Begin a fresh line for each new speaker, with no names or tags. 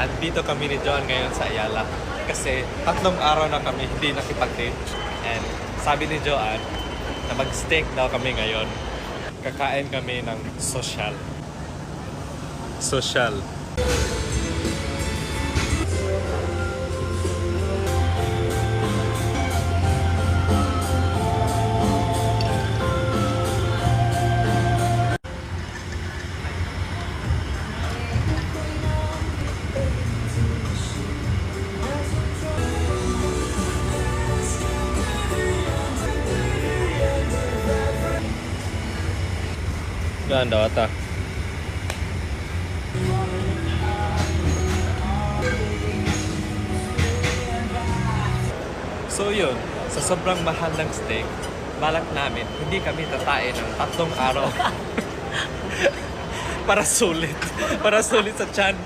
Andito kami ni John ngayon sa Ayala kasi 3 araw na kami hindi nakipag-date. And sabi ni Joanne na mag-steak daw kami ngayon. Kakain kami ng social. Social. Ganda ata. So yun, sa sobrang mahal ng steak, balak namin, hindi kami tatain ng 3 araw. Para sulit. Para sulit sa tiyan.